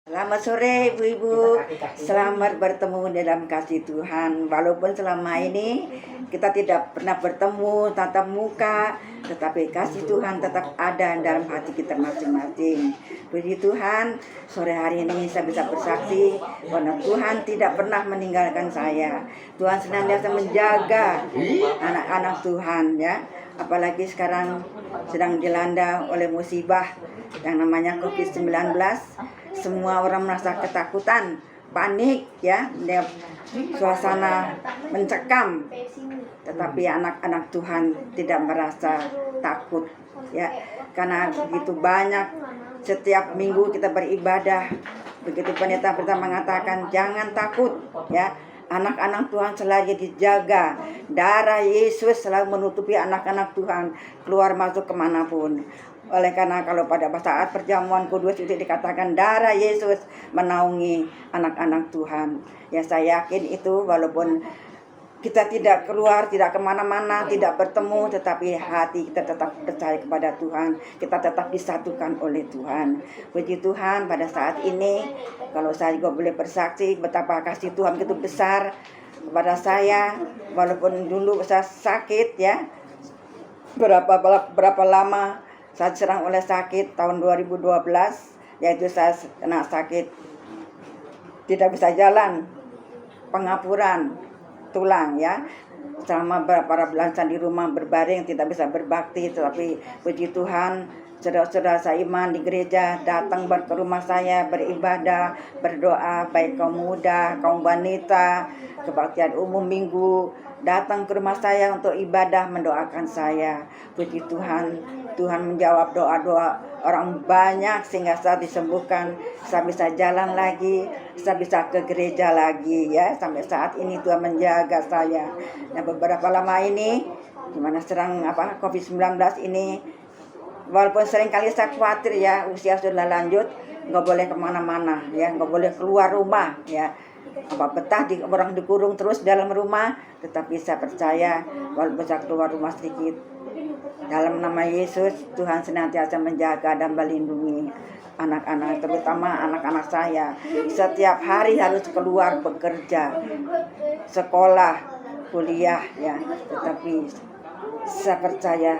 Selamat sore ibu-ibu, selamat bertemu dalam kasih Tuhan. Walaupun selama ini kita tidak pernah bertemu tatap muka, tetapi kasih Tuhan tetap ada dalam hati kita masing-masing. Puji Tuhan, sore hari ini saya bisa bersaksi bahwa Tuhan tidak pernah meninggalkan saya. Tuhan senantiasa menjaga anak-anak Tuhan, ya. Apalagi sekarang sedang dilanda oleh musibah yang namanya COVID-19. Semua orang merasa ketakutan, panik, ya, suasana mencekam. Tetapi anak-anak Tuhan tidak merasa takut, ya, karena begitu banyak setiap minggu kita beribadah. Begitu pendeta pertama mengatakan jangan takut, ya. Anak-anak Tuhan selalu dijaga. Darah Yesus selalu menutupi anak-anak Tuhan keluar masuk kemanapun. Oleh karena kalau pada saat perjamuan kudus itu dikatakan darah Yesus menaungi anak-anak Tuhan. Ya, saya yakin itu walaupun kita tidak keluar, tidak kemana-mana, tidak bertemu, tetapi hati kita tetap percaya kepada Tuhan. Kita tetap disatukan oleh Tuhan. Puji Tuhan, pada saat ini, kalau saya juga boleh bersaksi betapa kasih Tuhan itu besar kepada saya. Walaupun dulu saya sakit, ya, berapa lama saya diserang oleh sakit tahun 2012, yaitu saya kena sakit tidak bisa jalan, pengapuran tulang, ya. Selama beberapa bulan saya di rumah berbaring, tidak bisa berbakti, tetapi puji Tuhan, saudara-saudara saya iman di gereja datang ke rumah saya beribadah, berdoa, baik kaum muda, kaum wanita, kebaktian umum minggu, datang ke rumah saya untuk ibadah, mendoakan saya. Puji Tuhan, Tuhan menjawab doa-doa orang banyak sehingga saya disembuhkan, saya bisa jalan lagi, saya bisa ke gereja lagi, ya. Sampai saat ini Tuhan menjaga saya. Nah, beberapa lama ini gimana serang COVID-19 ini, walaupun sering kali saya khawatir, ya, usia sudah lanjut, nggak boleh kemana-mana, ya, nggak boleh keluar rumah, ya. Betah orang dikurung terus dalam rumah, tetapi saya percaya walaupun saya keluar rumah sedikit, dalam nama Yesus Tuhan senantiasa menjaga dan melindungi anak-anak, terutama anak-anak saya. Setiap hari harus keluar bekerja, sekolah, kuliah, ya, tetapi saya percaya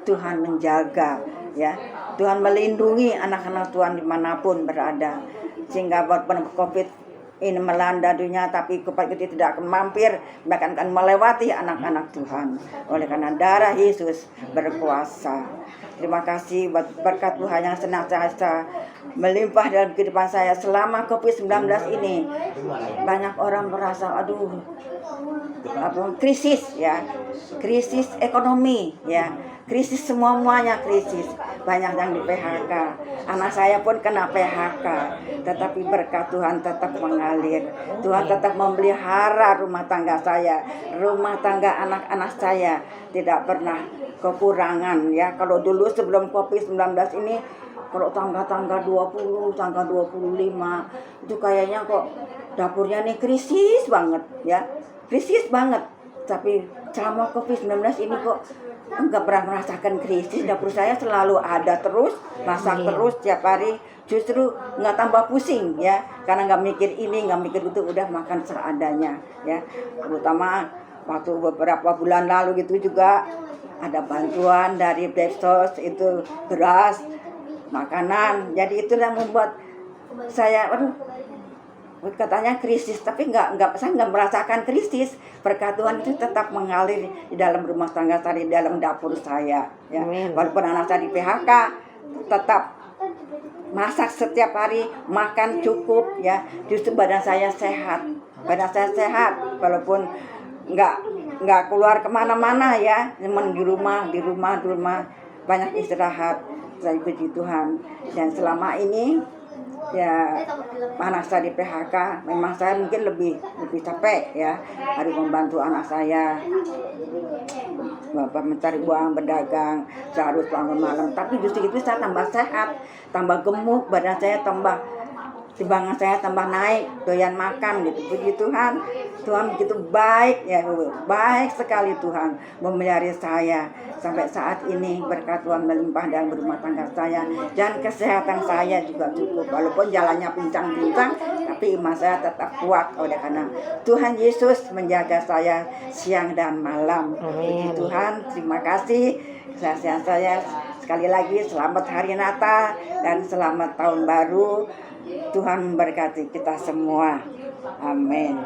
Tuhan menjaga, ya. Tuhan melindungi anak-anak Tuhan dimanapun berada, sehingga walaupun COVID ini melanda dunia, tapi COVID itu tidak akan mampir, bahkan akan melewati anak-anak Tuhan. Oleh karena darah Yesus berkuasa. Terima kasih buat berkat Tuhan yang senantiasa melimpah dalam kehidupan saya selama COVID-19 ini. Banyak orang merasa krisis, ya, krisis ekonomi, ya, krisis semuanya krisis. Banyak yang di PHK, anak saya pun kena PHK, tetapi berkat Tuhan tetap mengalir. Tuhan tetap memelihara rumah tangga saya, rumah tangga anak-anak saya tidak pernah kekurangan, ya. Kalau dulu sebelum COVID-19 ini, kalau tangga-tangga 20, tangga 25, itu kayaknya kok dapurnya nih krisis banget, ya, krisis banget. Tapi selama COVID-19 ini kok enggak pernah merasakan krisis. Dapur saya selalu ada terus, masak terus tiap hari. Justru nggak tambah pusing, ya, karena nggak mikir ini, nggak mikir itu, udah makan seadanya, ya. Terutama waktu beberapa bulan lalu gitu juga ada bantuan dari Depsos, itu beras, makanan. Jadi itu yang membuat saya, katanya krisis, tapi saya nggak merasakan krisis. Berkat Tuhan itu tetap mengalir di dalam rumah tangga saya, di dalam dapur saya, ya. Walaupun anak saya di PHK, tetap masak setiap hari, makan cukup, ya. Justru badan saya sehat, walaupun nggak keluar kemana-mana, ya, cuman di rumah banyak istirahat. Saya puji Tuhan. Dan selama ini, ya, anak saya di PHK, memang saya mungkin lebih capek, ya, harus membantu anak saya, bapak mencari uang, berdagang, saya harus bangun malam. Tapi justru itu saya tambah sehat, tambah gemuk, badan saya tambah timbangan saya tambah naik, doyan makan gitu. Puji Tuhan, Tuhan begitu baik ya, baik sekali Tuhan memelihara saya sampai saat ini. Berkat Tuhan melimpah dalam rumah tangga saya, dan kesehatan saya juga cukup. Walaupun jalannya pincang-pincang, tapi iman saya tetap kuat oleh karena Tuhan Yesus menjaga saya siang dan malam. Puji Tuhan, terima kasih. Kesaksian saya sekali lagi, selamat hari Natal dan selamat tahun baru. Tuhan memberkati kita semua. Amin.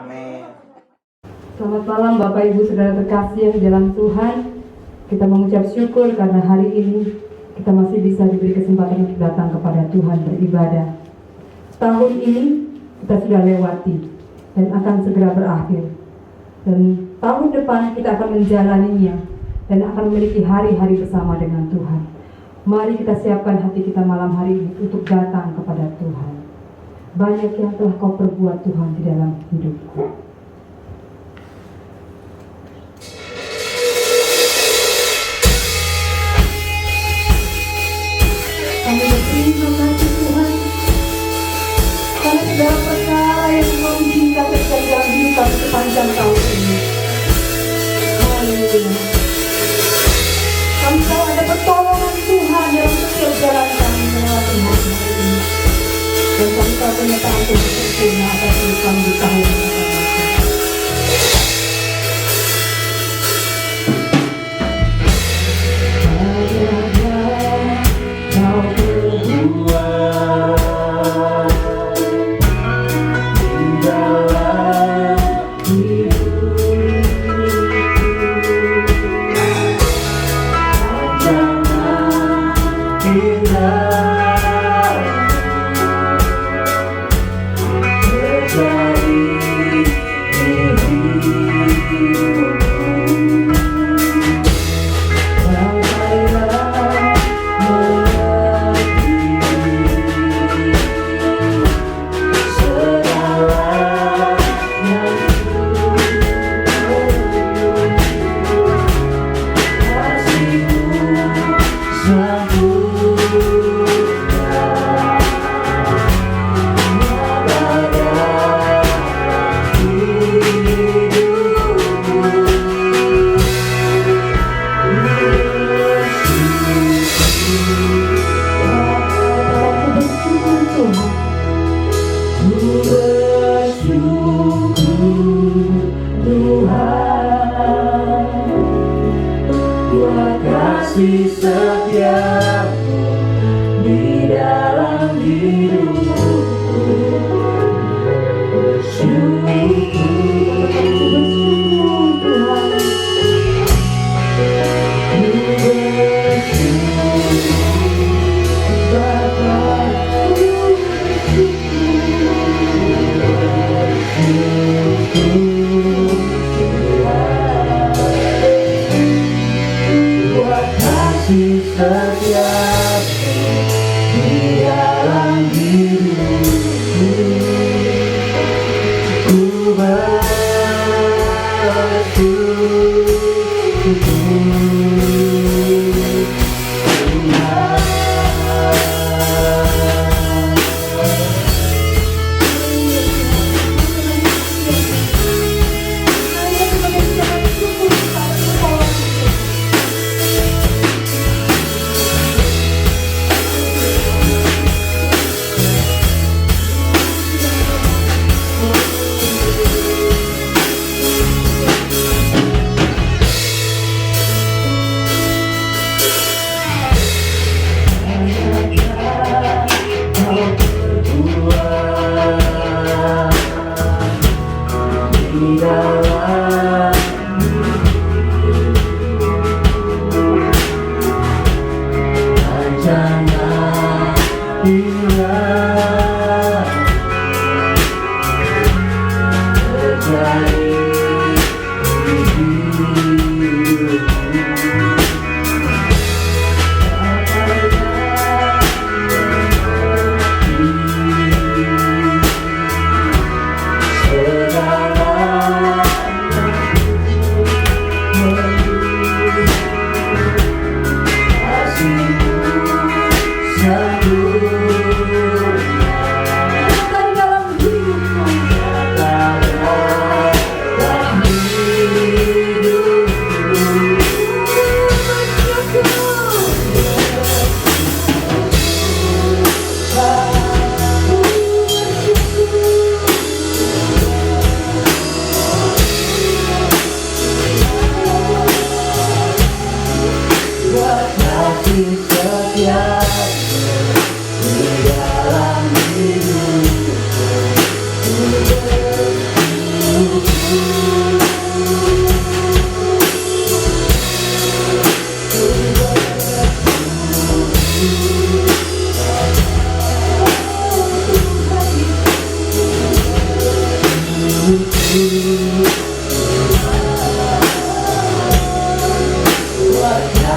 Selamat malam Bapak Ibu Saudara terkasih yang di dalam Tuhan. Kita mengucap syukur karena hari ini kita masih bisa diberi kesempatan untuk datang kepada Tuhan beribadah. Tahun ini kita sudah lewati dan akan segera berakhir. Dan tahun depan kita akan menjalaninya dan akan memiliki hari-hari bersama dengan Tuhan. Mari kita siapkan hati kita malam hari ini untuk datang kepada Tuhan. Banyak yang telah kau perbuat Tuhan di dalam hidupku. Kami berterima kasih Tuhan karena segala perkara yang kau izinkan terjadi dalam hidup kami sepanjang tahun ini. Haleluya. Kami tahu ada pertolongan Tuhan dalam setiap jalan kami melewati hari ini. Dan kami tahu penyertaan Tuhan sempurna atas hidup kami di tahun yang akan datang. kasih setiamu di dalam hidupku. Setiamu di dalam hidupku, ku segala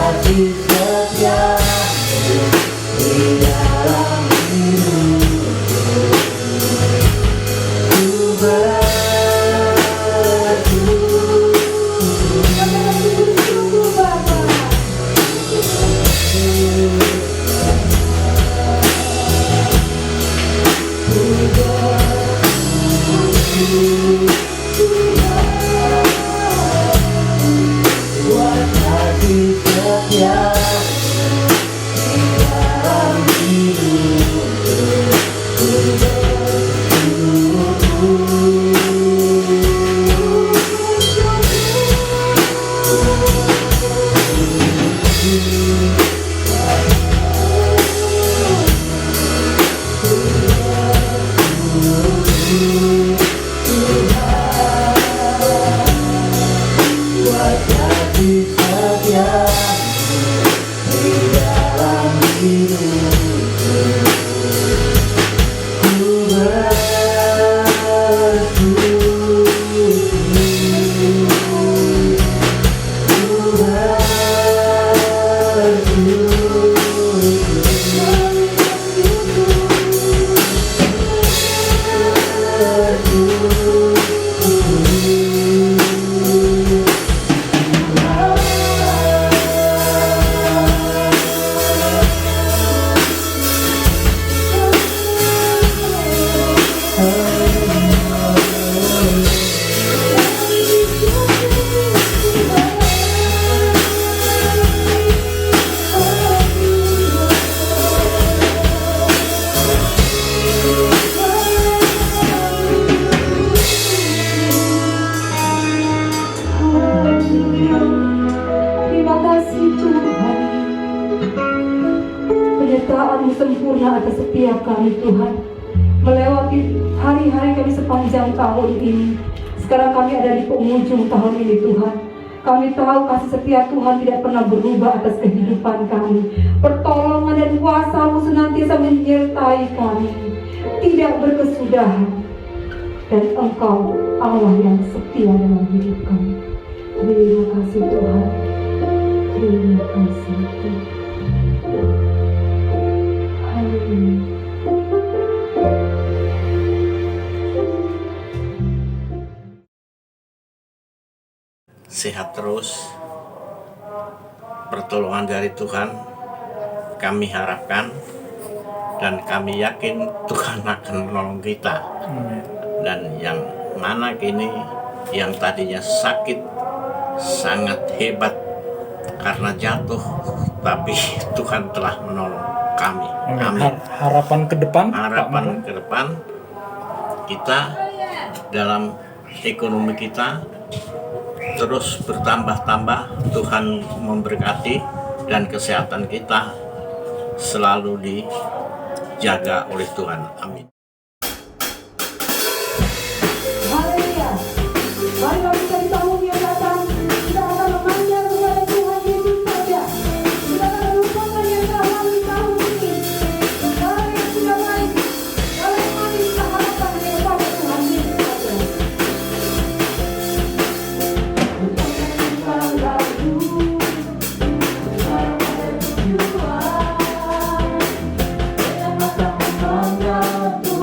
kasih setia di dalam hidupku. Ku bersyukur Bapa. Buat kasih setia di dalam buat kasih setia di dalam hidupku. Ku terima kasih Tuhan, penyertaan-Mu sempurna atas setiap kami Tuhan, melewati hari-hari kami sepanjang tahun ini. Sekarang kami ada di penghujung tahun ini Tuhan. Kami tahu kasih setia Tuhan tidak pernah berubah atas kehidupan kami. Pertolongan dan kuasa-Mu senantiasa menyertai kami, tidak berkesudahan. Dan Engkau Allah yang setia dalam hidup kami. Terima kasih Tuhan. Terima kasih Tuhan. Haleluya. Sehat terus, pertolongan dari Tuhan kami harapkan, dan kami yakin Tuhan akan menolong kita. Dan yang mana kini yang tadinya sakit sangat hebat karena jatuh, tapi Tuhan telah menolong kami. Amin. Harapan ke depan, Harapan ke depan kita dalam ekonomi kita terus bertambah-tambah, Tuhan memberkati, dan kesehatan kita selalu dijaga oleh Tuhan. Amin. Haleluya. Mari kita di tahun yang datang, kita akan memanjang kepada Tuhan Yesus saja. Kita akan melupakan yang telah di tahun ini. Segala yang sudah baik, segala yang mari kita harapkan hanya kepada Tuhan Yesus saja. Bukan lagu, yang mata memandang Tuhan.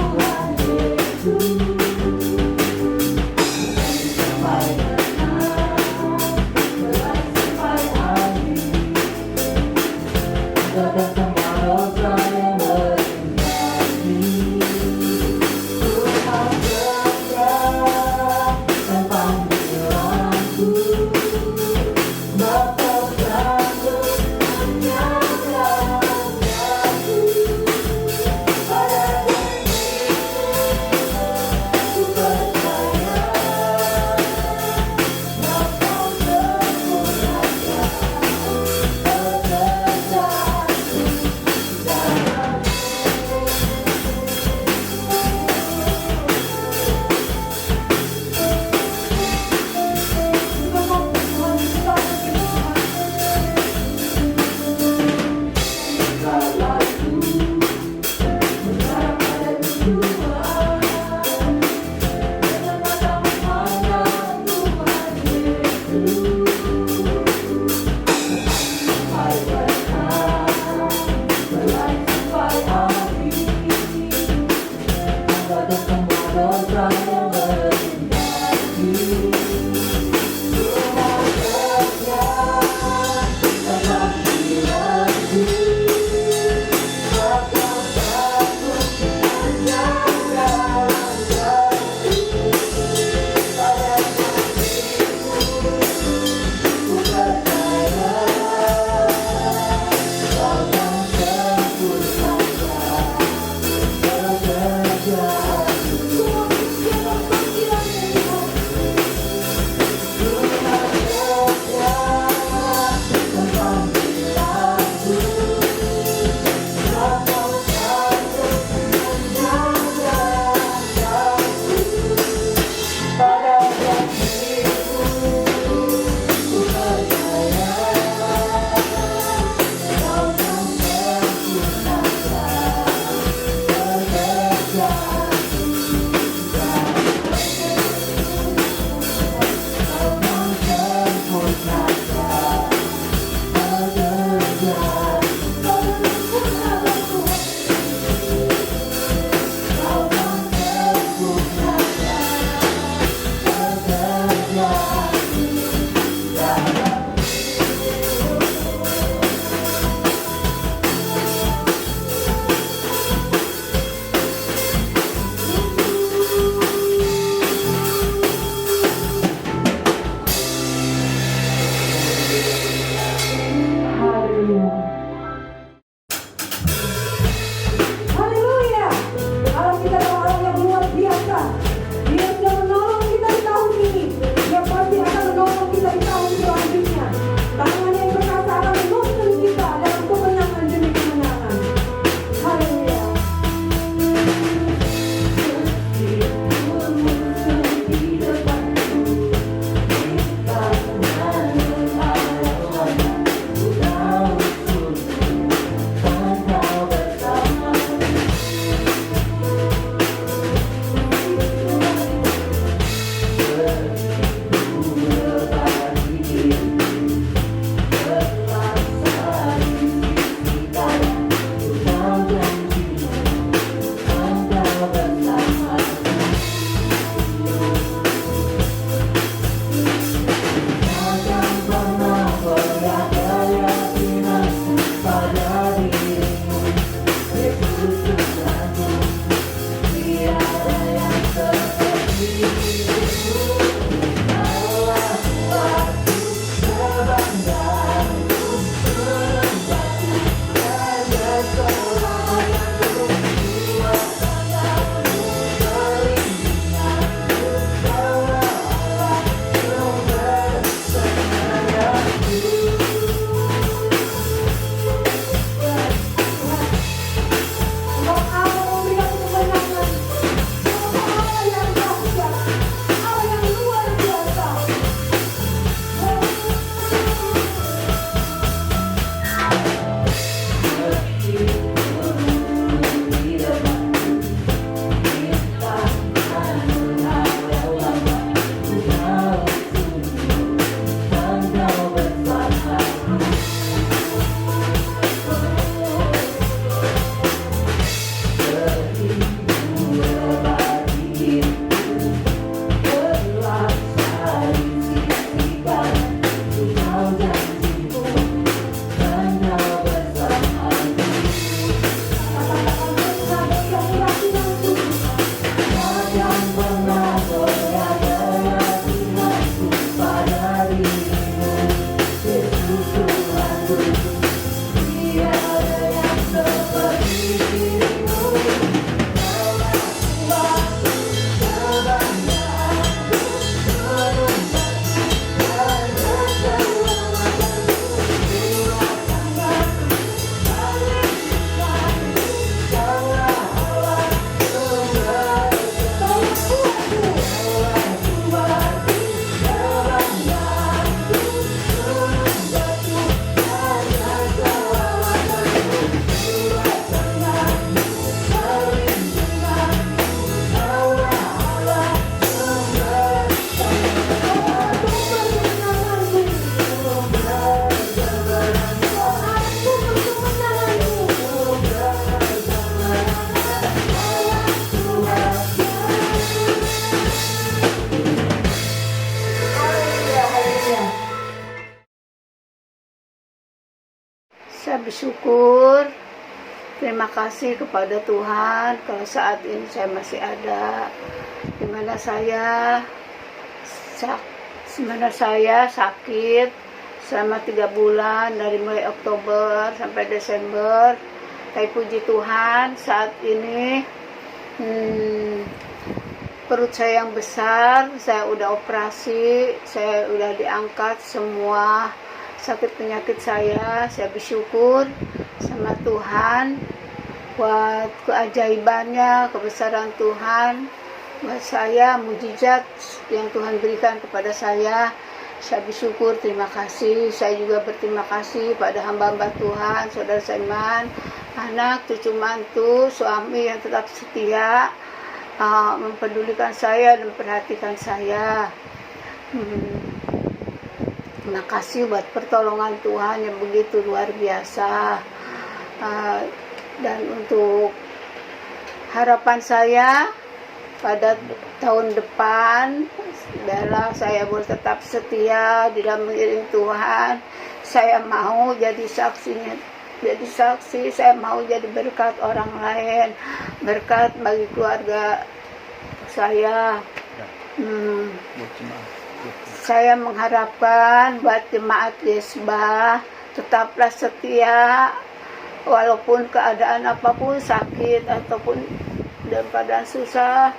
bersyukur, terima kasih kepada Tuhan kalau saat ini saya masih ada, dimana sebenarnya saya sakit selama 3 bulan dari mulai Oktober sampai Desember. Tapi puji Tuhan saat ini perut saya yang besar, saya udah operasi, saya udah diangkat semua sakit penyakit saya bersyukur sama Tuhan buat keajaibannya, kebesaran Tuhan buat saya, mujizat yang Tuhan berikan kepada saya bersyukur, terima kasih. Saya juga berterima kasih pada hamba-hamba Tuhan, saudara seiman, anak, cucu mantu, suami yang tetap setia, mempedulikan saya dan memperhatikan saya. Terima kasih buat pertolongan Tuhan yang begitu luar biasa. Dan untuk harapan saya pada tahun depan, biarlah saya boleh tetap setia di dalam mengiring Tuhan. Saya mau jadi saksi, saya mau jadi berkat orang lain, berkat bagi keluarga saya. Saya mengharapkan buat jemaat Gesbah tetaplah setia walaupun keadaan apapun, sakit ataupun dalam keadaan susah,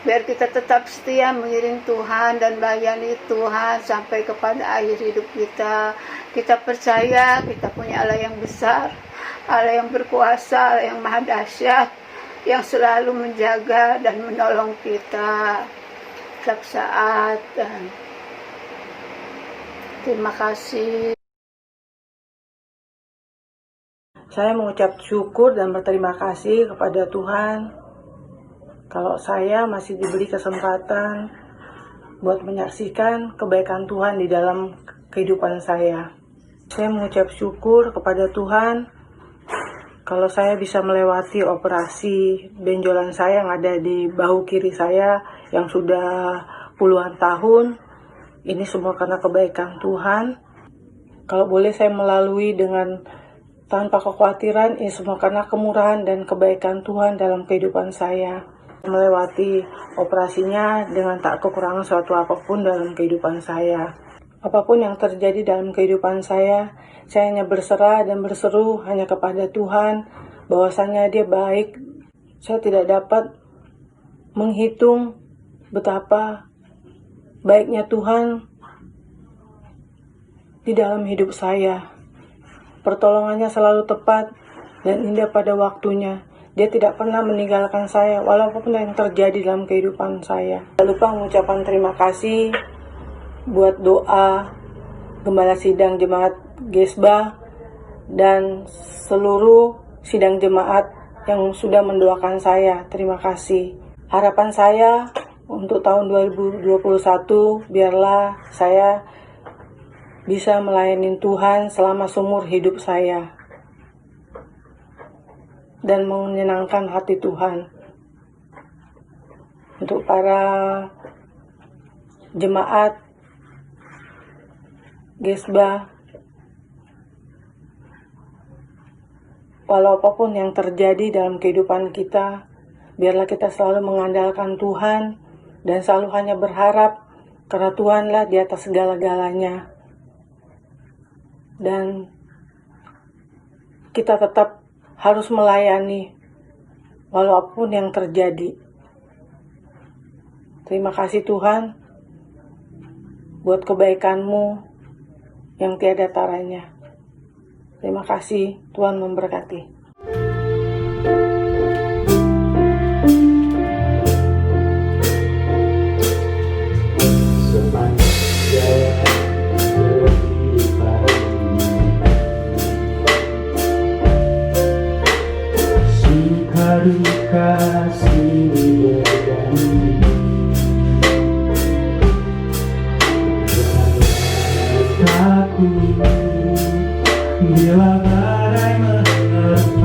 biar kita tetap setia mengiring Tuhan dan melayani Tuhan sampai kepada akhir hidup kita. Kita percaya kita punya Allah yang besar, Allah yang berkuasa, Allah yang maha dahsyat, yang selalu menjaga dan menolong kita setiap saat. Dan terima kasih. Saya mengucap syukur dan berterima kasih kepada Tuhan kalau saya masih diberi kesempatan buat menyaksikan kebaikan Tuhan di dalam kehidupan saya. Saya mengucap syukur kepada Tuhan kalau saya bisa melewati operasi benjolan saya yang ada di bahu kiri saya yang sudah puluhan tahun. Ini semua karena kebaikan Tuhan. Kalau boleh saya melalui dengan tanpa kekhawatiran, ini semua karena kemurahan dan kebaikan Tuhan dalam kehidupan saya. Melewati operasinya dengan tak kekurangan suatu apapun dalam kehidupan saya. Apapun yang terjadi dalam kehidupan saya hanya berserah dan berseru hanya kepada Tuhan, bahwasanya Dia baik. Saya tidak dapat menghitung betapa baiknya Tuhan di dalam hidup saya. Pertolongannya selalu tepat dan indah pada waktunya. Dia tidak pernah meninggalkan saya walaupun yang terjadi dalam kehidupan saya. Tidak lupa mengucapkan terima kasih buat doa Gembala Sidang Jemaat Gesbah dan seluruh sidang jemaat yang sudah mendoakan saya. Terima kasih. Harapan saya untuk tahun 2021 biarlah saya bisa melayani Tuhan selama seumur hidup saya dan menyenangkan hati Tuhan. Untuk para jemaat Gesbah, walau apapun yang terjadi dalam kehidupan kita, biarlah kita selalu mengandalkan Tuhan dan selalu hanya berharap karena Tuhanlah di atas segala-galanya. Dan kita tetap harus melayani walaupun yang terjadi. Terima kasih Tuhan buat kebaikan-Mu yang tiada taranya. Terima kasih, Tuhan memberkati. Duka sini berganti, takut bila badai menerpa.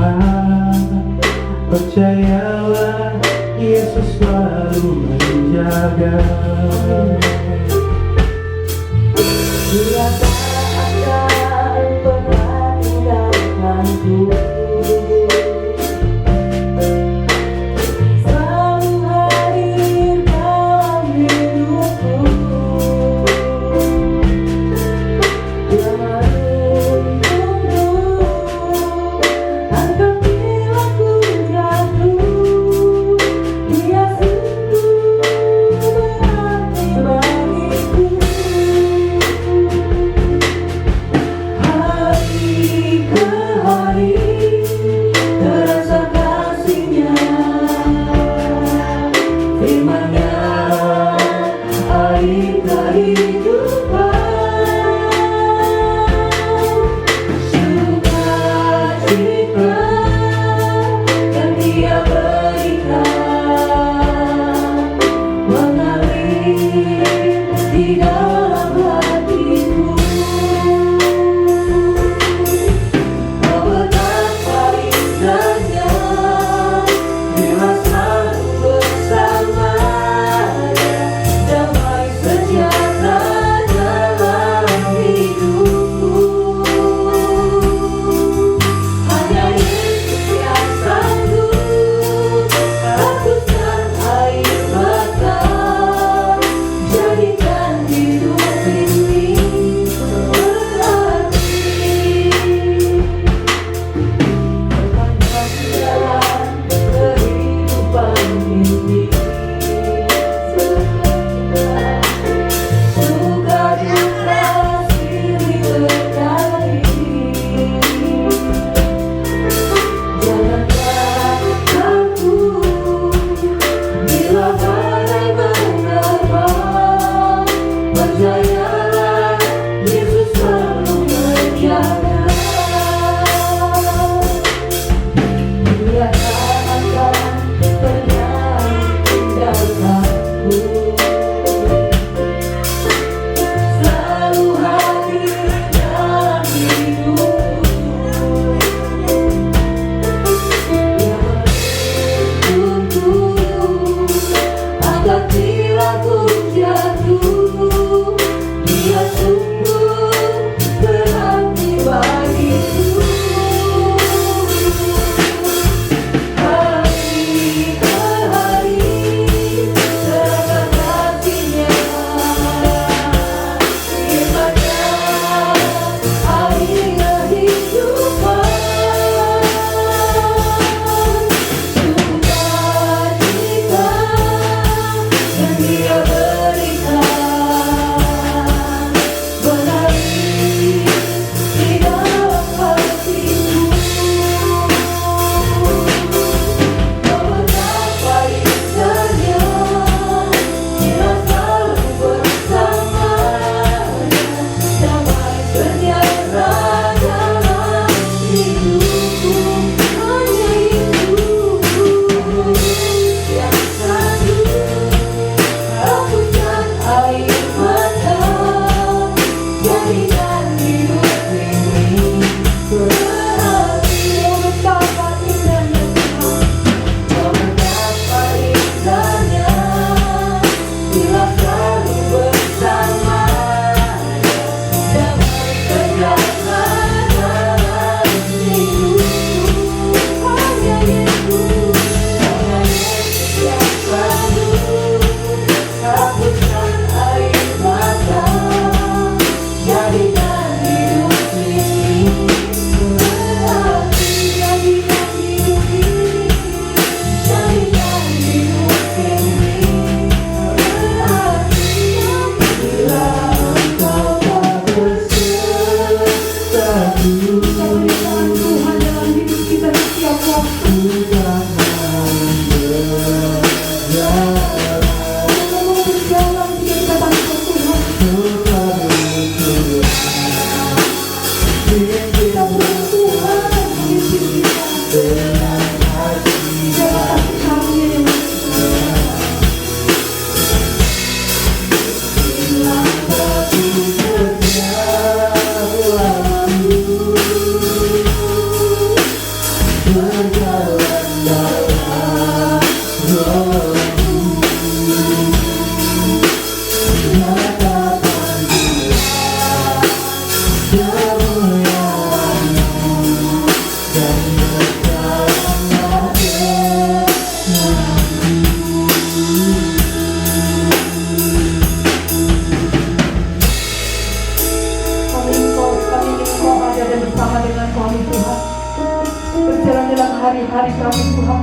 hari-hari kami Tuhan.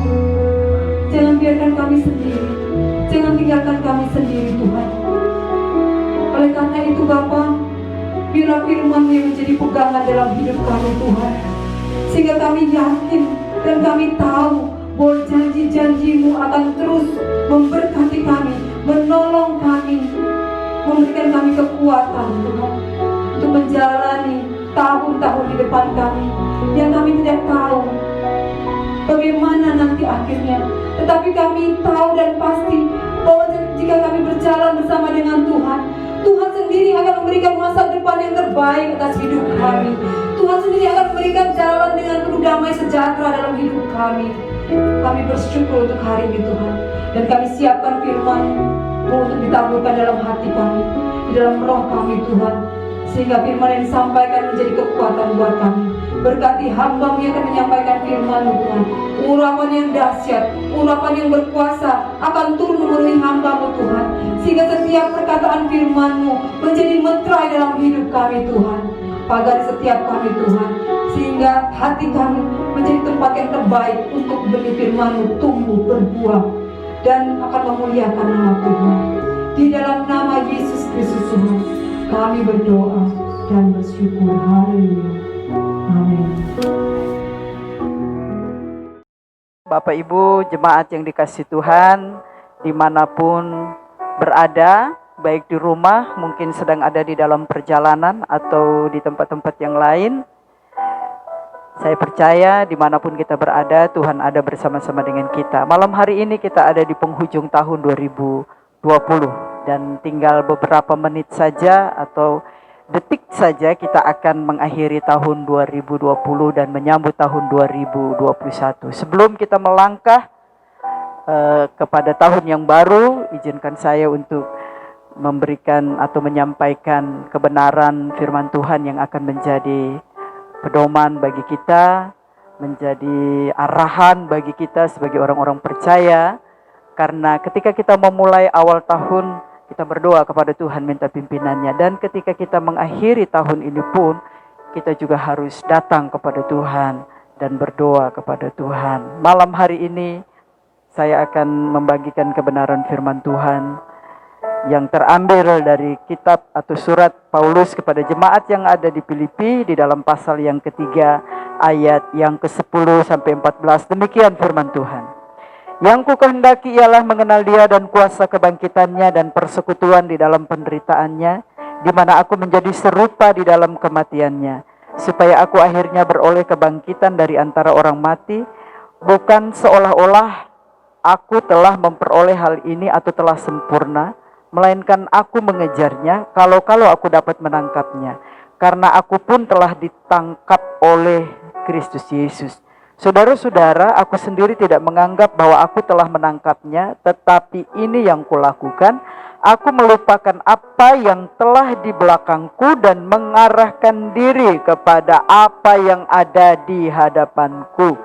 Jangan biarkan kami sendiri, jangan tinggalkan kami sendiri Tuhan. Oleh karena itu Bapa, biarlah firman yang menjadi pegangan dalam hidup kami Tuhan, sehingga kami yakin dan kami tahu bahwa janji-janji-Mu akan terus memberkati kami, menolong kami, memberikan kami kekuatan Tuhan untuk menjalani tahun-tahun di depan kami yang kami tidak tahu bagaimana nanti akhirnya. Tetapi kami tahu dan pasti bahwa jika kami berjalan bersama dengan Tuhan, Tuhan sendiri akan memberikan masa depan yang terbaik atas hidup kami. Tuhan sendiri akan memberikan jalan dengan penuh damai sejahtera dalam hidup kami. Kami bersyukur untuk hari ini Tuhan. Dan kami siapkan firman-Mu untuk ditaburkan dalam hati kami, di dalam roh kami Tuhan. Sehingga firman yang disampaikan menjadi kekuatan buat kami. Berkati hamba-Mu yang akan menyampaikan firman-Mu Tuhan. Urapan yang dahsyat, urapan yang berkuasa akan turun memenuhi hamba-Mu Tuhan. Sehingga setiap perkataan firman-Mu menjadi meterai dalam hidup kami Tuhan. Pagari setiap kami Tuhan. Sehingga hati kami menjadi tempat yang terbaik untuk benih firman-Mu tumbuh berbuah dan akan memuliakan nama Tuhan. Di dalam nama Yesus Kristus Tuhan kami berdoa dan bersyukur. Haleluya. Amin. Bapak Ibu jemaat yang dikasihi Tuhan, dimanapun berada, baik di rumah, mungkin sedang ada di dalam perjalanan atau di tempat-tempat yang lain, saya percaya dimanapun kita berada, Tuhan ada bersama-sama dengan kita. Malam hari ini kita ada di penghujung tahun 2020 dan tinggal beberapa menit saja atau detik saja kita akan mengakhiri tahun 2020 dan menyambut tahun 2021. Sebelum kita melangkah kepada tahun yang baru, izinkan saya untuk memberikan atau menyampaikan kebenaran firman Tuhan yang akan menjadi pedoman bagi kita, menjadi arahan bagi kita sebagai orang-orang percaya. Karena ketika kita memulai awal tahun, kita berdoa kepada Tuhan minta pimpinannya. Dan ketika kita mengakhiri tahun ini pun, kita juga harus datang kepada Tuhan dan berdoa kepada Tuhan. Malam hari ini, saya akan membagikan kebenaran firman Tuhan yang terambil dari kitab atau surat Paulus kepada jemaat yang ada di Filipi di dalam pasal yang ketiga ayat yang ke-10 sampai 14. Demikian firman Tuhan. Yang ku kehendaki ialah mengenal Dia dan kuasa kebangkitannya dan persekutuan di dalam penderitaannya, di mana aku menjadi serupa di dalam kematiannya, supaya aku akhirnya beroleh kebangkitan dari antara orang mati. Bukan seolah-olah aku telah memperoleh hal ini atau telah sempurna, melainkan aku mengejarnya kalau aku dapat menangkapnya, karena aku pun telah ditangkap oleh Kristus Yesus. Saudara-saudara, aku sendiri tidak menganggap bahwa aku telah menangkapnya, tetapi ini yang kulakukan, aku melupakan apa yang telah di belakangku dan mengarahkan diri kepada apa yang ada di hadapanku,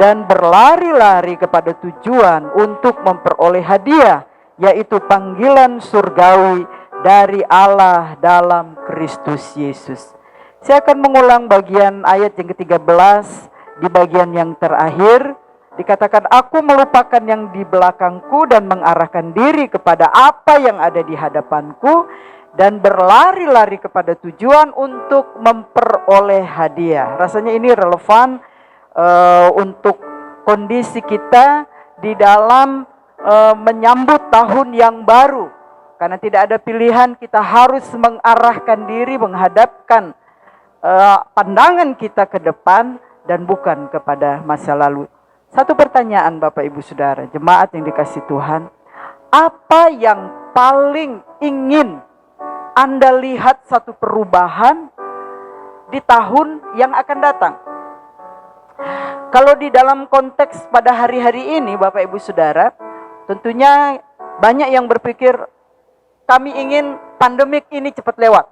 dan berlari-lari kepada tujuan untuk memperoleh hadiah, yaitu panggilan surgawi dari Allah dalam Kristus Yesus. Saya akan mengulang bagian ayat yang ke-13. Di bagian yang terakhir dikatakan, aku melupakan yang di belakangku dan mengarahkan diri kepada apa yang ada di hadapanku, dan berlari-lari kepada tujuan untuk memperoleh hadiah. Rasanya ini relevan untuk kondisi kita di dalam menyambut tahun yang baru. Karena tidak ada pilihan, kita harus mengarahkan diri, menghadapkan pandangan kita ke depan dan bukan kepada masa lalu. Satu pertanyaan Bapak Ibu Saudara, jemaat yang dikasihi Tuhan, apa yang paling ingin Anda lihat satu perubahan di tahun yang akan datang? Kalau di dalam konteks pada hari-hari ini Bapak Ibu Saudara, tentunya banyak yang berpikir, kami ingin pandemik ini cepat lewat.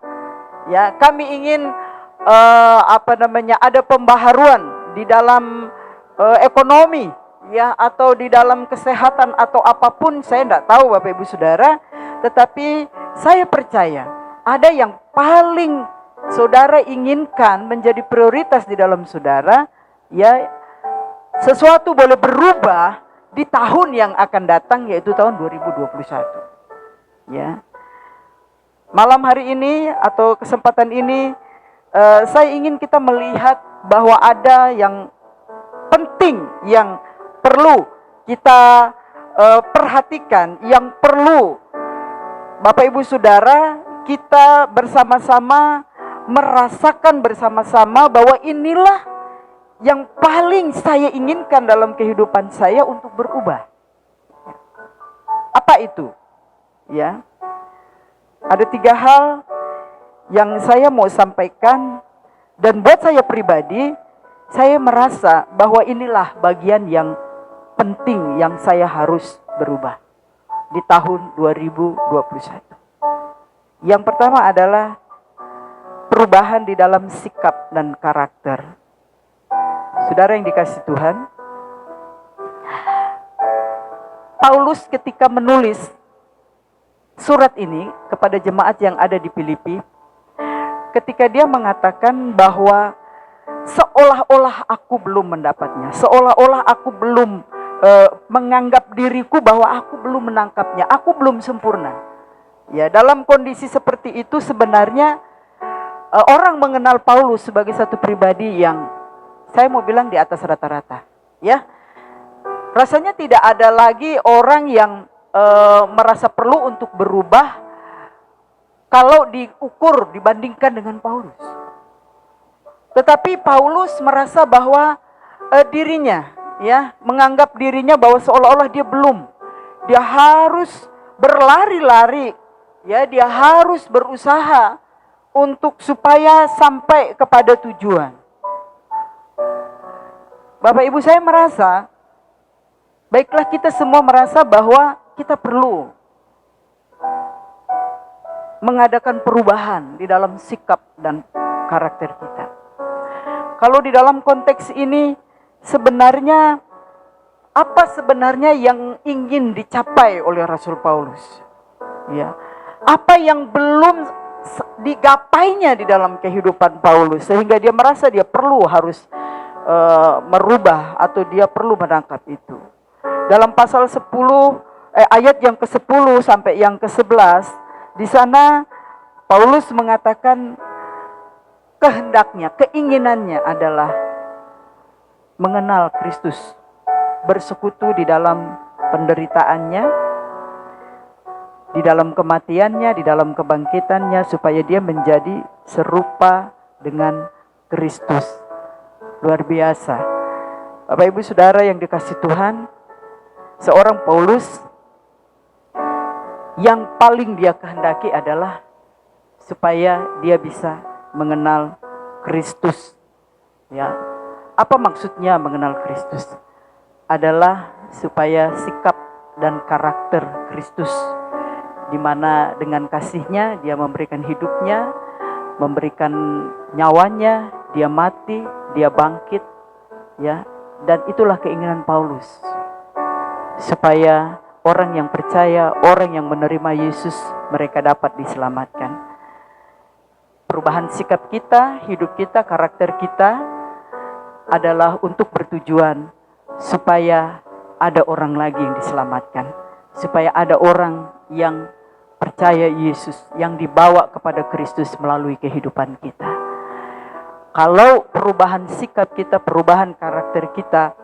Ya, kami ingin ada pembaharuan di dalam ekonomi, ya, atau di dalam kesehatan atau apapun, saya tidak tahu Bapak Ibu Saudara, tetapi saya percaya ada yang paling saudara inginkan menjadi prioritas di dalam saudara, ya, sesuatu boleh berubah di tahun yang akan datang, yaitu tahun 2021. Ya. Malam hari ini atau kesempatan ini, saya ingin kita melihat bahwa ada yang penting yang perlu kita perhatikan, yang perlu Bapak Ibu Saudara, kita bersama-sama merasakan bersama-sama bahwa inilah yang paling saya inginkan dalam kehidupan saya untuk berubah. Apa itu? Ya, ada 3 hal yang saya mau sampaikan, dan buat saya pribadi, saya merasa bahwa inilah bagian yang penting yang saya harus berubah di tahun 2021. Yang pertama adalah perubahan di dalam sikap dan karakter. Saudara yang dikasihi Tuhan, Paulus ketika menulis surat ini kepada jemaat yang ada di Filipi, ketika dia mengatakan bahwa seolah-olah aku belum mendapatnya, seolah-olah aku belum menganggap diriku bahwa aku belum menangkapnya, aku belum sempurna. Ya, dalam kondisi seperti itu sebenarnya orang mengenal Paulus sebagai satu pribadi yang saya mau bilang di atas rata-rata. Ya, rasanya tidak ada lagi orang yang merasa perlu untuk berubah kalau diukur dibandingkan dengan Paulus. Tetapi Paulus merasa bahwa dirinya, ya, menganggap dirinya bahwa seolah-olah dia belum. Dia harus berlari-lari, ya, dia harus berusaha untuk supaya sampai kepada tujuan. Bapak Ibu, saya merasa, baiklah kita semua merasa bahwa kita perlu mengadakan perubahan di dalam sikap dan karakter kita. Kalau di dalam konteks ini sebenarnya apa sebenarnya yang ingin dicapai oleh Rasul Paulus? Ya, apa yang belum digapainya di dalam kehidupan Paulus sehingga dia merasa dia perlu harus merubah atau dia perlu menangkap itu. Dalam pasal 10 ayat yang ke-10 sampai yang ke-11, di sana Paulus mengatakan kehendaknya, keinginannya adalah mengenal Kristus, bersekutu di dalam penderitaannya, di dalam kematiannya, di dalam kebangkitannya, supaya dia menjadi serupa dengan Kristus. Luar biasa. Bapak Ibu Saudara yang dikasihi Tuhan, seorang Paulus yang paling dia kehendaki adalah supaya dia bisa mengenal Kristus. Ya, apa maksudnya mengenal Kristus? Adalah supaya sikap dan karakter Kristus, di mana dengan kasihnya dia memberikan hidupnya, memberikan nyawanya, dia mati, dia bangkit, ya. Dan itulah keinginan Paulus, supaya orang yang percaya, orang yang menerima Yesus, mereka dapat diselamatkan. Perubahan sikap kita, hidup kita, karakter kita adalah untuk bertujuan supaya ada orang lagi yang diselamatkan, supaya ada orang yang percaya Yesus, yang dibawa kepada Kristus melalui kehidupan kita. Kalau perubahan sikap kita, perubahan karakter kita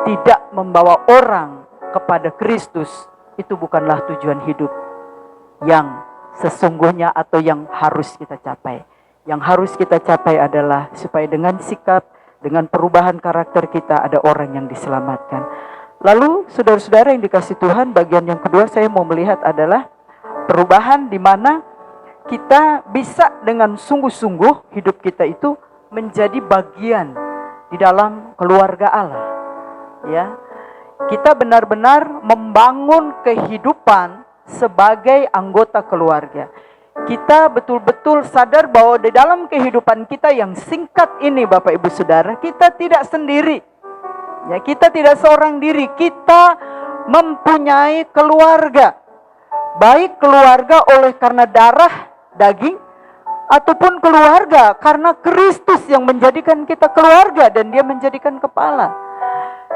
tidak membawa orang kepada Kristus, itu bukanlah tujuan hidup yang sesungguhnya atau yang harus kita capai. Yang harus kita capai adalah supaya dengan sikap, dengan perubahan karakter kita ada orang yang diselamatkan. Lalu saudara-saudara yang dikasihi Tuhan, bagian yang kedua saya mau melihat adalah perubahan di mana kita bisa dengan sungguh-sungguh hidup kita itu menjadi bagian di dalam keluarga Allah. Ya, kita benar-benar membangun kehidupan sebagai anggota keluarga. Kita betul-betul sadar bahwa di dalam kehidupan kita yang singkat ini, Bapak Ibu Saudara, kita tidak sendiri. Ya, kita tidak seorang diri, kita mempunyai keluarga. Baik keluarga oleh karena darah, daging, ataupun keluarga karena Kristus yang menjadikan kita keluarga dan dia menjadikan kepala.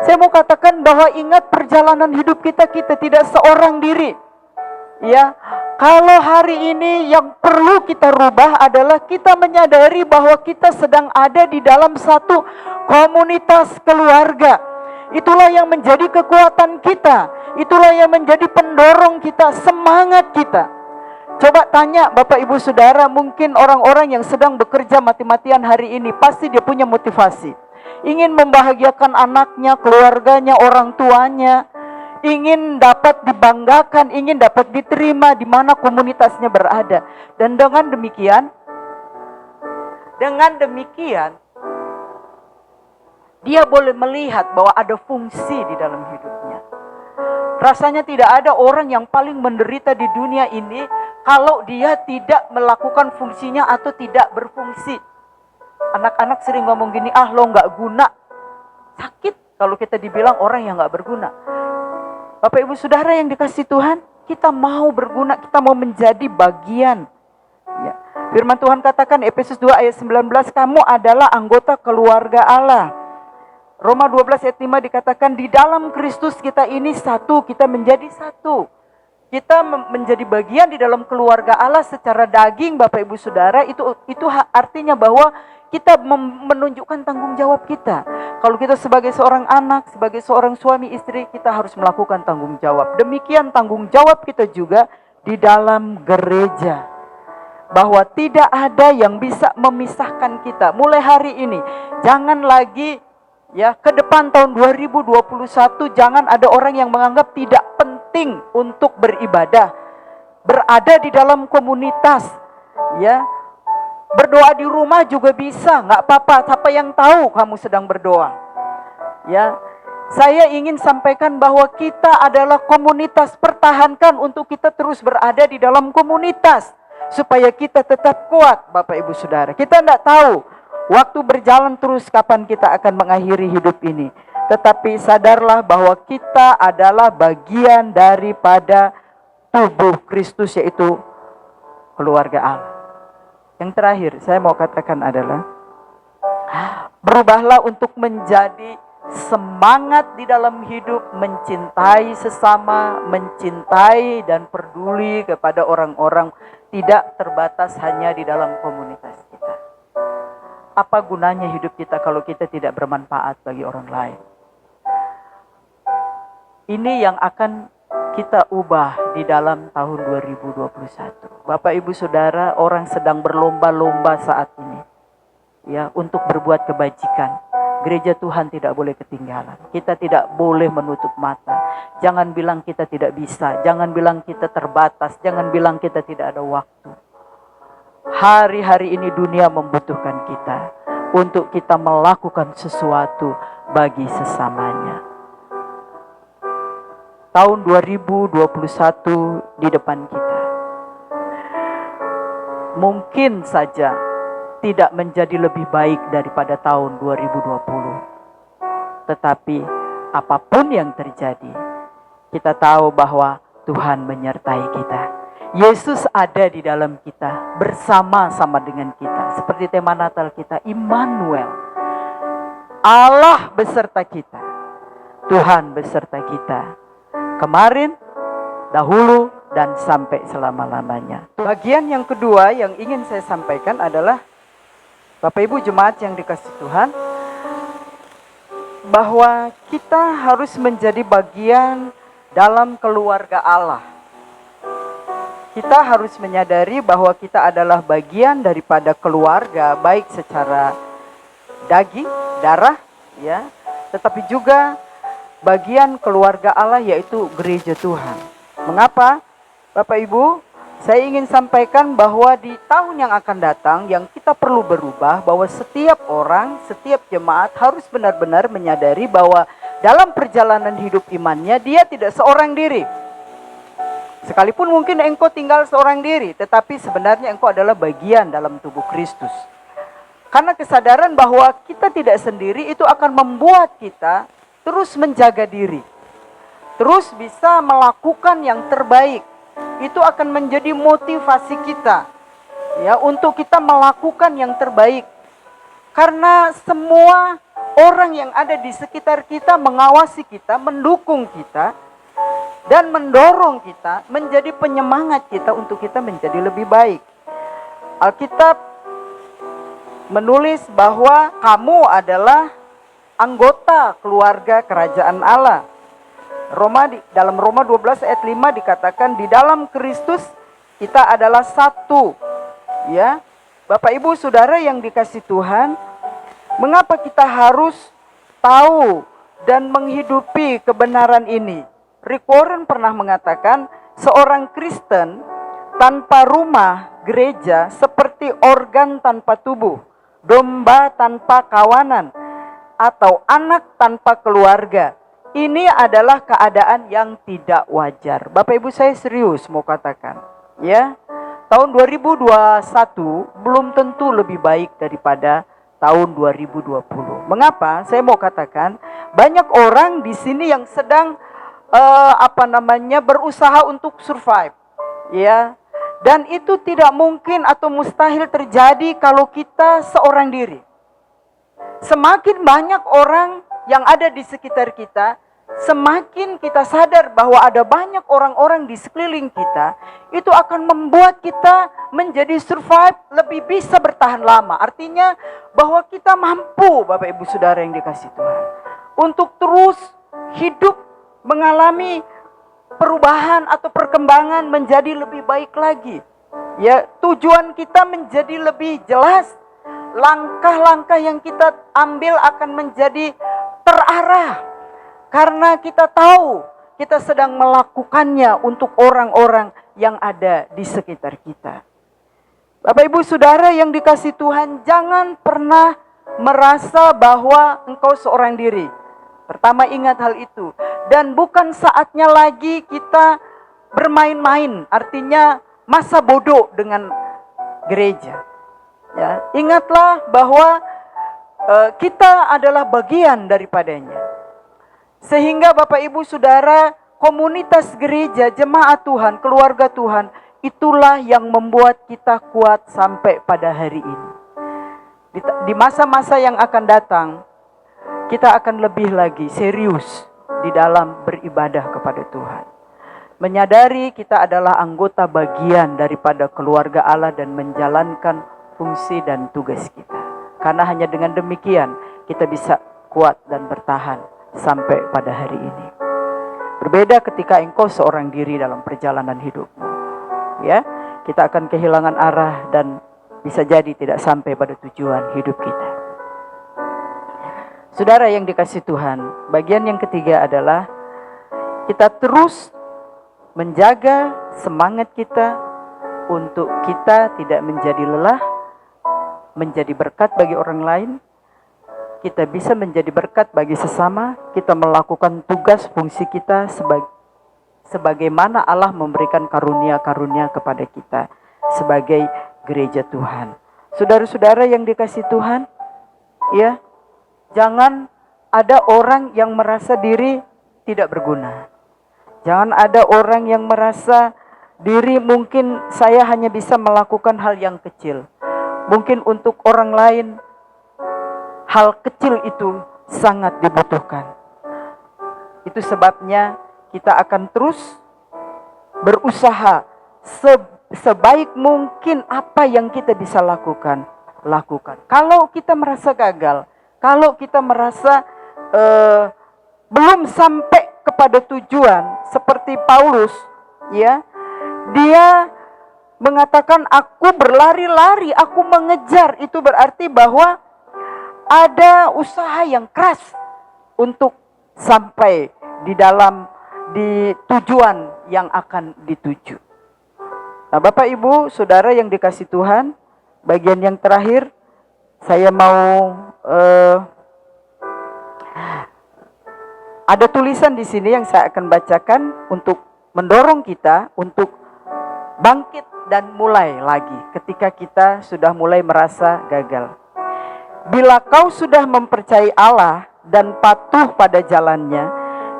Saya mau katakan bahwa ingat perjalanan hidup kita tidak seorang diri. Ya, kalau hari ini yang perlu kita rubah adalah kita menyadari bahwa kita sedang ada di dalam satu komunitas keluarga Itulah yang menjadi kekuatan kita. Itulah yang menjadi pendorong kita, semangat kita. Coba tanya Bapak Ibu Saudara, mungkin orang-orang yang sedang bekerja mati-matian hari ini, pasti dia punya motivasi. Ingin membahagiakan anaknya, keluarganya, orang tuanya. Ingin dapat dibanggakan, ingin dapat diterima di mana komunitasnya berada. Dan dengan demikian, dia boleh melihat bahwa ada fungsi di dalam hidupnya. Rasanya tidak ada orang yang paling menderita di dunia ini kalau dia tidak melakukan fungsinya atau tidak berfungsi. Anak-anak sering ngomong gini, lo gak guna. Sakit kalau kita dibilang orang yang gak berguna. Bapak Ibu Saudara yang dikasih Tuhan, kita mau berguna, kita mau menjadi bagian. Ya. Firman Tuhan katakan Efesus 2 ayat 19, kamu adalah anggota keluarga Allah. Roma 12 ayat 5 dikatakan di dalam Kristus kita ini satu, kita menjadi satu. Kita menjadi bagian di dalam keluarga Allah secara daging, Bapak Ibu Saudara, itu artinya bahwa kita menunjukkan tanggung jawab kita. Kalau kita sebagai seorang anak, sebagai seorang suami istri, kita harus melakukan tanggung jawab. Demikian tanggung jawab kita juga di dalam gereja. Bahwa tidak ada yang bisa memisahkan kita. Mulai hari ini, jangan lagi ke depan tahun 2021, jangan ada orang yang menganggap tidak penting untuk beribadah. Berada di dalam komunitas, berdoa di rumah juga bisa, nggak apa-apa. Siapa yang tahu kamu sedang berdoa? Saya ingin sampaikan bahwa kita adalah komunitas. Pertahankan untuk kita terus berada di dalam komunitas supaya kita tetap kuat, Bapak Ibu Saudara. Kita nggak tahu waktu berjalan terus kapan kita akan mengakhiri hidup ini. Tetapi sadarlah bahwa kita adalah bagian daripada tubuh Kristus, yaitu keluarga Allah. Yang terakhir saya mau katakan adalah berubahlah untuk menjadi semangat di dalam hidup, mencintai sesama, mencintai dan peduli kepada orang-orang, tidak terbatas hanya di dalam komunitas kita. Apa gunanya hidup kita kalau kita tidak bermanfaat bagi orang lain? Ini yang akan kita ubah di dalam tahun 2021. Bapak Ibu Saudara, orang sedang berlomba-lomba saat ini untuk berbuat kebajikan. Gereja Tuhan tidak boleh ketinggalan. Kita tidak boleh menutup mata. Jangan bilang kita tidak bisa, jangan bilang kita terbatas, jangan bilang kita tidak ada waktu. Hari-hari ini dunia membutuhkan kita untuk kita melakukan sesuatu bagi sesamanya. Tahun 2021 di depan kita mungkin saja tidak menjadi lebih baik daripada tahun 2020. Tetapi apapun yang terjadi, kita tahu bahwa Tuhan menyertai kita. Yesus ada di dalam kita, bersama-sama dengan kita. Seperti tema Natal kita, Immanuel. Allah beserta kita. Tuhan beserta kita. Kemarin, dahulu, dan sampai selama-lamanya. Bagian yang kedua yang ingin saya sampaikan adalah, Bapak Ibu jemaat yang dikasih Tuhan, bahwa kita harus menjadi bagian dalam keluarga Allah. Kita harus menyadari bahwa kita adalah bagian daripada keluarga, baik secara daging, darah, tetapi juga bagian keluarga Allah, yaitu gereja Tuhan. Mengapa? Bapak Ibu, saya ingin sampaikan bahwa di tahun yang akan datang yang kita perlu berubah, bahwa setiap orang, setiap jemaat harus benar-benar menyadari bahwa dalam perjalanan hidup imannya dia tidak seorang diri. Sekalipun mungkin engkau tinggal seorang diri, tetapi sebenarnya engkau adalah bagian dalam tubuh Kristus. Karena kesadaran bahwa kita tidak sendiri itu akan membuat kita terus menjaga diri, terus bisa melakukan yang terbaik. Itu akan menjadi motivasi kita untuk kita melakukan yang terbaik. Karena semua orang yang ada di sekitar kita mengawasi kita, mendukung kita, dan mendorong kita, menjadi penyemangat kita untuk kita menjadi lebih baik. Alkitab menulis bahwa kamu adalah anggota keluarga kerajaan Allah. Dalam Roma 12 ayat 5 dikatakan di dalam Kristus kita adalah satu. Ya, Bapak Ibu Saudara yang dikasih Tuhan, mengapa kita harus tahu dan menghidupi kebenaran ini? Rick Warren pernah mengatakan, seorang Kristen tanpa rumah gereja seperti organ tanpa tubuh, domba tanpa kawanan, atau anak tanpa keluarga. Ini adalah keadaan yang tidak wajar. Bapak Ibu, saya serius mau katakan, ya. Tahun 2021 belum tentu lebih baik daripada tahun 2020. Mengapa? Saya mau katakan, banyak orang di sini yang sedang berusaha untuk survive, ya. Dan itu tidak mungkin atau mustahil terjadi kalau kita seorang diri. Semakin banyak orang yang ada di sekitar kita, semakin kita sadar bahwa ada banyak orang-orang di sekeliling kita, itu akan membuat kita menjadi survive, lebih bisa bertahan lama. Artinya bahwa kita mampu, Bapak Ibu Saudara yang dikasih Tuhan, untuk terus hidup mengalami perubahan atau perkembangan menjadi lebih baik lagi. Ya, tujuan kita menjadi lebih jelas. Langkah-langkah yang kita ambil akan menjadi terarah. Karena kita tahu kita sedang melakukannya untuk orang-orang yang ada di sekitar kita. Bapak Ibu Saudara yang dikasih Tuhan, jangan pernah merasa bahwa engkau seorang diri. Pertama, ingat hal itu. Dan bukan saatnya lagi kita bermain-main, artinya masa bodoh dengan gereja. Ya, ingatlah bahwa kita adalah bagian daripadanya. Sehingga Bapak Ibu Saudara, komunitas gereja, jemaat Tuhan, keluarga Tuhan, itulah yang membuat kita kuat sampai pada hari ini. Di masa-masa yang akan datang, kita akan lebih lagi serius di dalam beribadah kepada Tuhan. Menyadari kita adalah anggota bagian daripada keluarga Allah dan menjalankan fungsi dan tugas kita. Karena hanya dengan demikian kita bisa kuat dan bertahan sampai pada hari ini. Berbeda ketika engkau seorang diri dalam perjalanan hidupmu. Ya, kita akan kehilangan arah dan bisa jadi tidak sampai pada tujuan hidup kita. Saudara yang dikasih Tuhan, bagian yang ketiga adalah kita terus menjaga semangat kita untuk kita tidak menjadi lelah, menjadi berkat bagi orang lain. Kita bisa menjadi berkat bagi sesama, kita melakukan tugas fungsi kita sebagaimana Allah memberikan karunia-karunia kepada kita sebagai gereja Tuhan. Saudara-saudara yang dikasih Tuhan, ya, jangan ada orang yang merasa diri tidak berguna. Jangan ada orang yang merasa diri mungkin saya hanya bisa melakukan hal yang kecil. Mungkin untuk orang lain hal kecil itu sangat dibutuhkan. Itu sebabnya kita akan terus berusaha sebaik mungkin apa yang kita bisa lakukan. Kalau kita merasa gagal, kalau kita merasa belum sampai kepada tujuan, seperti Paulus, ya, dia mengatakan aku berlari-lari, aku mengejar. Itu berarti bahwa ada usaha yang keras untuk sampai di tujuan yang akan dituju. Nah, Bapak Ibu Saudara yang dikasih Tuhan, bagian yang terakhir saya mau ada tulisan di sini yang saya akan bacakan untuk mendorong kita untuk bangkit dan mulai lagi ketika kita sudah mulai merasa gagal. Bila kau sudah mempercayai Allah dan patuh pada jalannya,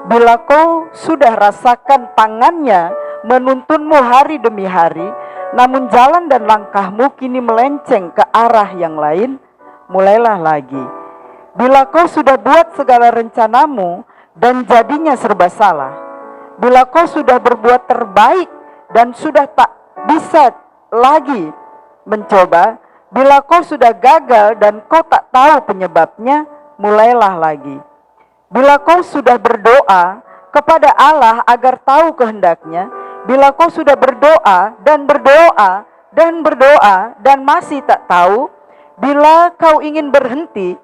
bila kau sudah rasakan tangannya menuntunmu hari demi hari, namun jalan dan langkahmu kini melenceng ke arah yang lain, mulailah lagi. Bila kau sudah buat segala rencanamu dan jadinya serba salah, bila kau sudah berbuat terbaik dan sudah tak bisa lagi mencoba, bila kau sudah gagal dan kau tak tahu penyebabnya, mulailah lagi. Bila kau sudah berdoa kepada Allah agar tahu kehendaknya, bila kau sudah berdoa dan berdoa dan berdoa dan masih tak tahu, bila kau ingin berhenti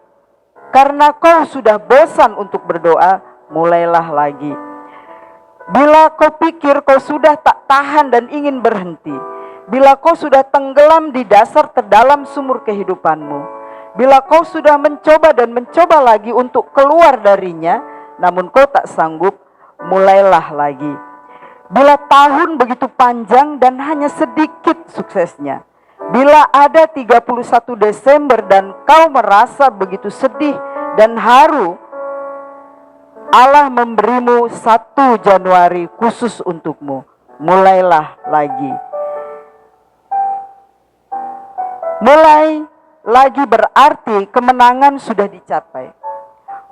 karena kau sudah bosan untuk berdoa, mulailah lagi. Bila kau pikir kau sudah tak tahan dan ingin berhenti, bila kau sudah tenggelam di dasar terdalam sumur kehidupanmu, bila kau sudah mencoba dan mencoba lagi untuk keluar darinya, namun kau tak sanggup, mulailah lagi. Bila tahun begitu panjang dan hanya sedikit suksesnya, bila ada 31 Desember dan kau merasa begitu sedih dan haru, Allah memberimu 1 Januari khusus untukmu. Mulailah lagi. Mulai lagi berarti kemenangan sudah dicapai.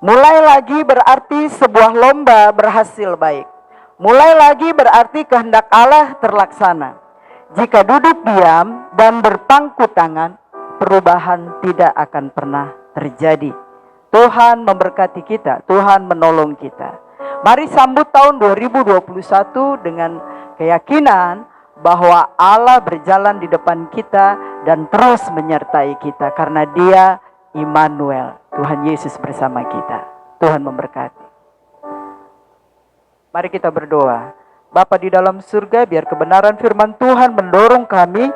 Mulai lagi berarti sebuah lomba berhasil baik. Mulai lagi berarti kehendak Allah terlaksana. Jika duduk diam dan berpangku tangan, perubahan tidak akan pernah terjadi. Tuhan memberkati kita, Tuhan menolong kita. Mari sambut tahun 2021 dengan keyakinan bahwa Allah berjalan di depan kita dan terus menyertai kita karena Dia Immanuel, Tuhan Yesus bersama kita. Tuhan memberkati. Mari kita berdoa. Bapa di dalam surga, biar kebenaran firman Tuhan mendorong kami,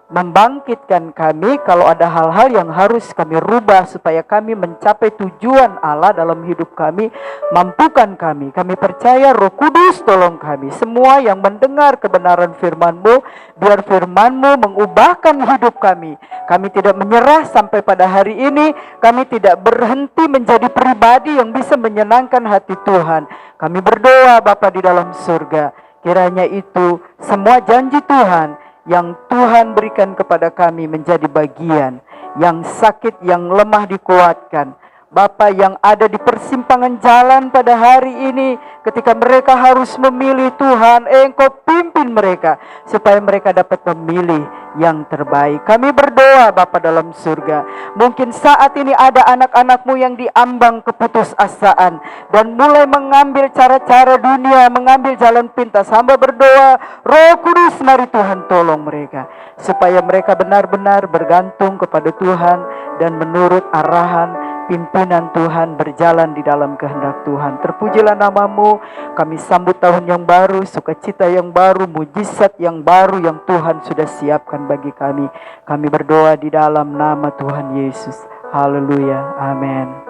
membangkitkan kami kalau ada hal-hal yang harus kami rubah supaya kami mencapai tujuan Allah dalam hidup kami. Mampukan kami. Kami percaya Roh Kudus tolong kami. Semua yang mendengar kebenaran firman-Mu, biar firman-Mu mengubahkan hidup kami. Kami tidak menyerah sampai pada hari ini. Kami tidak berhenti menjadi pribadi yang bisa menyenangkan hati Tuhan. Kami berdoa Bapa di dalam surga, kiranya itu semua janji Tuhan yang Tuhan berikan kepada kami menjadi bagian. Yang sakit, yang lemah dikuatkan. Bapa yang ada di persimpangan jalan pada hari ini, ketika mereka harus memilih Tuhan, Engkau pimpin mereka supaya mereka dapat memilih yang terbaik. Kami berdoa Bapa dalam surga, mungkin saat ini ada anak-anak-Mu yang diambang keputusasaan dan mulai mengambil cara-cara dunia, mengambil jalan pintas. Hamba berdoa, Roh Kudus mari Tuhan tolong mereka supaya mereka benar-benar bergantung kepada Tuhan dan menurut arahan pimpinan Tuhan, berjalan di dalam kehendak Tuhan. Terpujilah nama-Mu. Kami sambut tahun yang baru, sukacita yang baru, mujizat yang baru yang Tuhan sudah siapkan bagi kami. Kami berdoa di dalam nama Tuhan Yesus. Haleluya. Amin.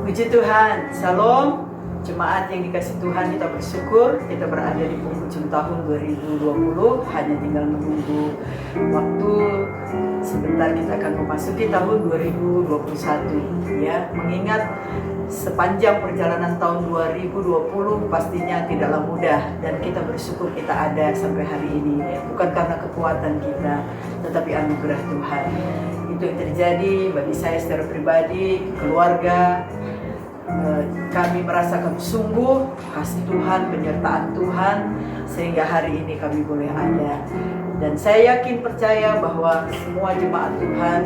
Puji Tuhan. Shalom. Jemaat yang dikasih Tuhan, kita bersyukur kita berada di penghujung tahun 2020. Hanya tinggal menunggu waktu, sebentar kita akan memasuki tahun 2021 ya. Mengingat sepanjang perjalanan tahun 2020 pastinya tidaklah mudah, dan kita bersyukur kita ada sampai hari ini bukan karena kekuatan kita tetapi anugerah Tuhan. Itu yang terjadi bagi saya secara pribadi, keluarga. Kami merasakan sungguh kasih Tuhan, penyertaan Tuhan, sehingga hari ini kami boleh ada. Dan saya yakin percaya bahwa semua jemaat Tuhan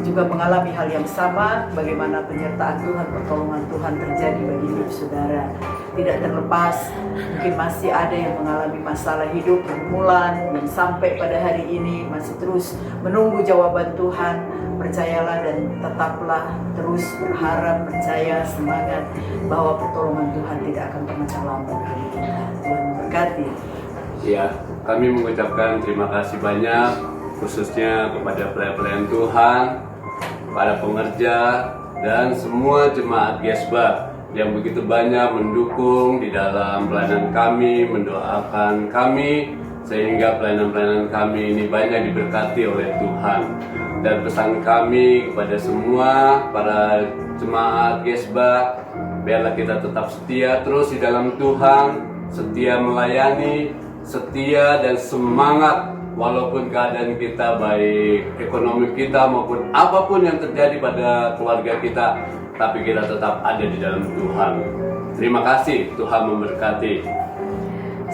juga mengalami hal yang sama, bagaimana penyertaan Tuhan, pertolongan Tuhan terjadi bagi hidup saudara. Tidak terlepas, mungkin masih ada yang mengalami masalah hidup, pergumulan, yang sampai pada hari ini masih terus menunggu jawaban Tuhan. Percayalah dan tetaplah terus berharap, percaya, semangat bahwa pertolongan Tuhan tidak akan pernah terlambat bagi kita. Tuhan memberkati. Ya, kami mengucapkan terima kasih banyak khususnya kepada pelayan-pelayan Tuhan, para pengerja, dan semua jemaat Gesba yang begitu banyak mendukung di dalam pelayanan kami, mendoakan kami, sehingga pelayanan-pelayanan kami ini banyak diberkati oleh Tuhan. Dan pesan kami kepada semua para jemaat Gesba, biarlah kita tetap setia terus di dalam Tuhan, setia melayani, setia dan semangat walaupun keadaan kita, baik ekonomi kita maupun apapun yang terjadi pada keluarga kita, tapi kita tetap ada di dalam Tuhan. Terima kasih, Tuhan memberkati.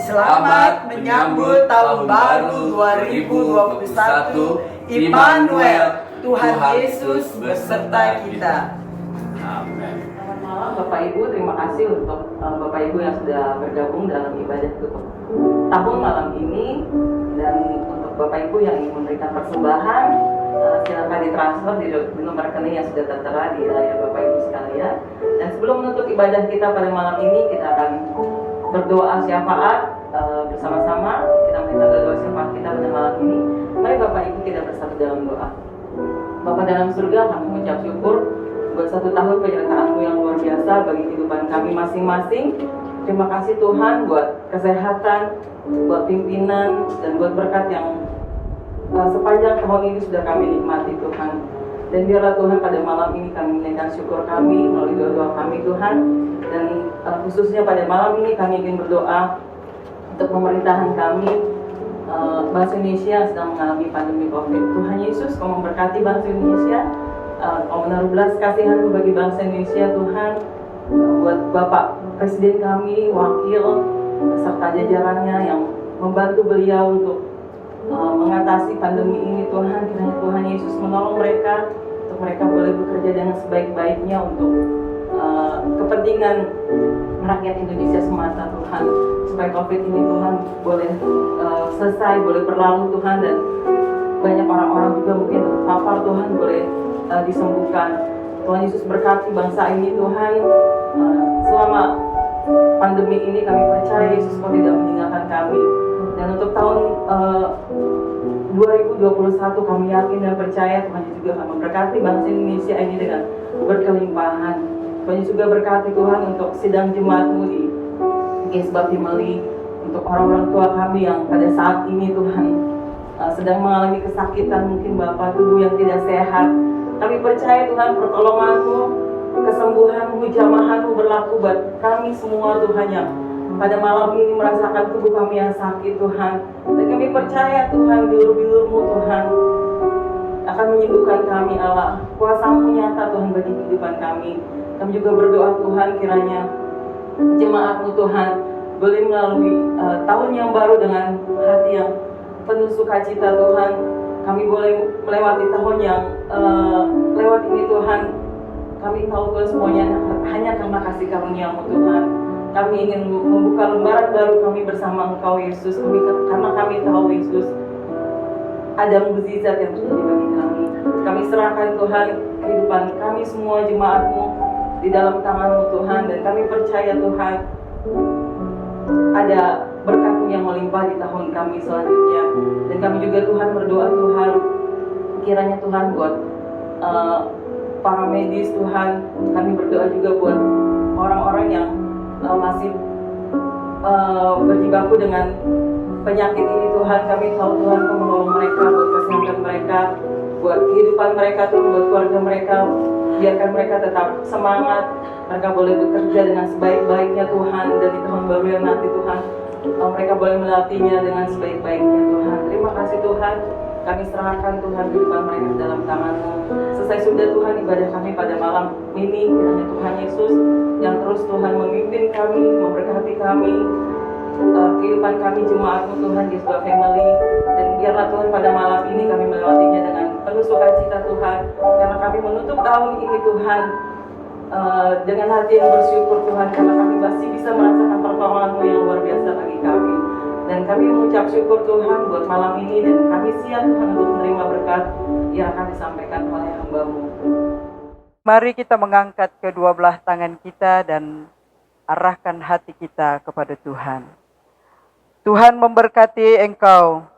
Selamat menyambut tahun baru 2021, Immanuel, Tuhan Yesus beserta kita. Amin. Selamat malam Bapak Ibu, terima kasih untuk Bapak Ibu yang sudah bergabung dalam ibadah tutup tahun malam ini. Dan untuk Bapak Ibu yang ingin memberikan persembahan, silakan ditransfer di nomor rekening yang sudah tertera di layar Bapak Ibu sekalian. Dan sebelum menutup ibadah kita pada malam ini, kita akan berdoa syafaat bersama-sama. Kita minta doa syafaat kita pada malam ini. Mari Bapak Ibu kita bersatu dalam doa. Bapa dalam surga, kami mengucap syukur buat 1 tahun penyertaan-Mu yang luar biasa bagi kehidupan kami masing-masing. Terima kasih Tuhan buat kesehatan, buat pimpinan, dan buat berkat yang sepanjang tahun ini sudah kami nikmati Tuhan. Dan biarlah Tuhan pada malam ini kami menaikkan syukur kami melalui doa-doa kami Tuhan. Dan khususnya pada malam ini kami ingin berdoa untuk pemerintahan kami, bangsa Indonesia yang sedang mengalami pandemi COVID. Tuhan Yesus, Kau memberkati bangsa Indonesia. Kau menaruh belas kasihan bagi bangsa Indonesia Tuhan, buat Bapak Presiden kami, wakil, serta jajarannya yang membantu beliau untuk mengatasi pandemi ini Tuhan. Kiranya Tuhan Yesus menolong mereka, untuk mereka boleh bekerja dengan sebaik-baiknya untuk kepentingan rakyat Indonesia semata Tuhan, supaya COVID ini Tuhan boleh selesai, boleh berlalu Tuhan, dan banyak orang-orang juga mungkin terpapar Tuhan boleh disembuhkan. Tuhan Yesus berkati bangsa ini Tuhan. Selama pandemi ini kami percaya Yesus Kau tidak meninggalkan kami. Dan untuk tahun 2021 kami yakin dan percaya Tuhan Yesus juga akan memberkati bangsa Indonesia ini dengan berkelimpahan. Tuhan Yesus juga berkati Tuhan untuk sidang jemaat-Mu di Gesba Family, untuk orang-orang tua kami yang pada saat ini Tuhan sedang mengalami kesakitan, mungkin Bapak tubuh yang tidak sehat. Kami percaya Tuhan pertolongan-Mu, kesembuhan-Mu, jamahan-Mu berlaku buat kami semua Tuhan yang pada malam ini merasakan tubuh kami yang sakit Tuhan. Dan kami percaya Tuhan bilur-bilur-Mu Tuhan akan menyembuhkan kami Allah. Kuasa-Mu nyata Tuhan bagi kehidupan kami. Kami juga berdoa Tuhan kiranya jemaat-Mu Tuhan boleh melalui tahun yang baru dengan hati yang penuh sukacita Tuhan. Kami boleh melewati tahun yang lewat ini Tuhan. Kami tahu Tuhan semuanya hanya karena kasih karunia-Mu Tuhan. Kami ingin membuka lembaran baru kami bersama Engkau Yesus. Karena kami tahu Yesus ada mukjizat yang terjadi bagi kami. Kami serahkan Tuhan kehidupan kami semua jemaat-Mu di dalam tangan-Mu Tuhan. Dan kami percaya Tuhan ada berkat-Mu yang melimpah di tahun kami selanjutnya. Dan kami juga Tuhan berdoa Tuhan, kiranya Tuhan buat para medis Tuhan. Kami berdoa juga buat orang-orang yang masih berjibaku dengan penyakit ini Tuhan. Kami tahu Tuhan Kau menolong mereka, buat kesehatan mereka, buat kehidupan mereka Tuhan, buat keluarga mereka. Biarkan mereka tetap semangat, mereka boleh bekerja dengan sebaik-baiknya Tuhan. Dan di tahun baru yang nanti Tuhan, mereka boleh melatihnya dengan sebaik-baiknya Tuhan. Terima kasih Tuhan. Kami serahkan Tuhan kehidupan mereka dalam tangan-Mu. Selesai sudah Tuhan ibadah kami pada malam ini. Kiranya Tuhan Yesus yang terus Tuhan memimpin kami, memberkati kami, kehidupan kami jemaat-Mu Tuhan Gesba Family. Dan biarlah Tuhan pada malam ini kami melewatinya dengan penuh sukacita Tuhan. Karena kami menutup tahun ini Tuhan dengan hati yang bersyukur Tuhan, karena kami masih bisa merasakan pertolongan-Mu yang luar biasa bagi kami. Dan kami mengucap syukur Tuhan buat malam ini, dan kami siap Tuhan untuk menerima berkat yang akan disampaikan oleh hamba-Mu. Mari kita mengangkat kedua belah tangan kita dan arahkan hati kita kepada Tuhan. Tuhan memberkati engkau.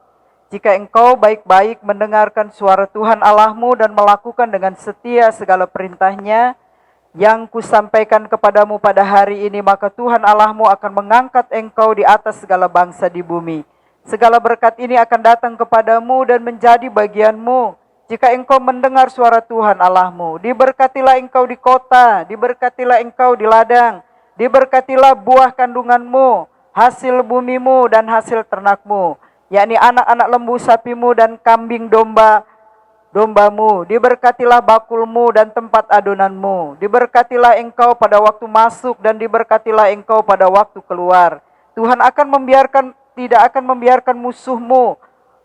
Jika engkau baik-baik mendengarkan suara Tuhan Allahmu dan melakukan dengan setia segala perintahnya yang kusampaikan kepadamu pada hari ini, maka Tuhan Allahmu akan mengangkat engkau di atas segala bangsa di bumi. Segala berkat ini akan datang kepadamu dan menjadi bagianmu jika engkau mendengar suara Tuhan Allahmu. Diberkatilah engkau di kota, diberkatilah engkau di ladang, diberkatilah buah kandunganmu, hasil bumimu dan hasil ternakmu, yakni anak-anak lembu sapimu dan kambing dombamu. Diberkatilah bakulmu dan tempat adonanmu. Diberkatilah engkau pada waktu masuk dan diberkatilah engkau pada waktu keluar. Tuhan tidak akan membiarkan musuhmu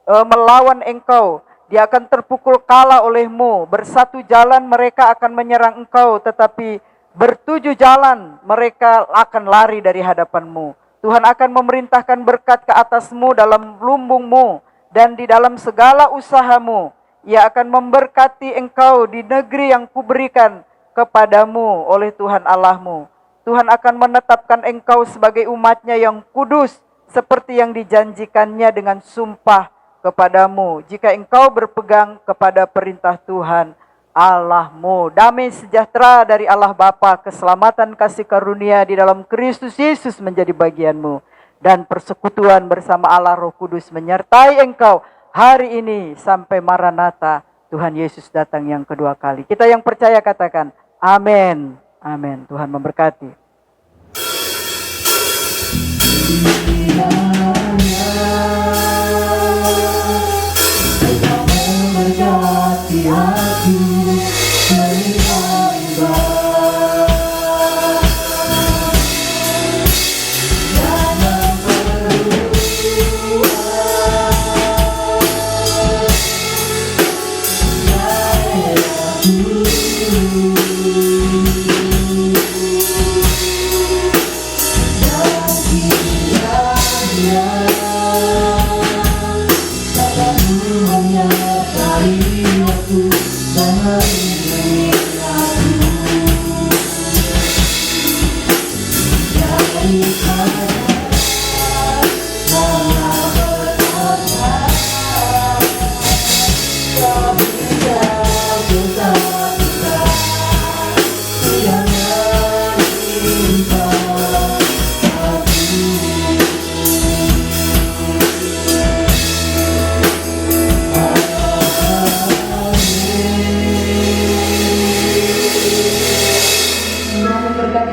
melawan engkau. dia akan terpukul kalah olehmu. Bersatu jalan mereka akan menyerang engkau, tetapi bertujuh jalan mereka akan lari dari hadapanmu. Tuhan akan memerintahkan berkat ke atasmu dalam lumbungmu dan di dalam segala usahamu. Ia akan memberkati engkau di negeri yang kuberikan kepadamu oleh Tuhan Allahmu. Tuhan akan menetapkan engkau sebagai umatnya yang kudus, seperti yang dijanjikannya dengan sumpah kepadamu, jika engkau berpegang kepada perintah Tuhan Allahmu. Damai sejahtera dari Allah Bapa, keselamatan kasih karunia di dalam Kristus Yesus menjadi bagianmu, dan persekutuan bersama Allah Roh Kudus menyertai engkau hari ini sampai Maranatha, Tuhan Yesus datang yang kedua kali. Kita yang percaya katakan amin. Amin. Tuhan memberkati.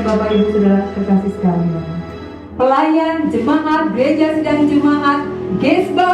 Bapak Ibu Saudara terkasih sekalian, pelayan jemaat gereja sedang jemaat Gesba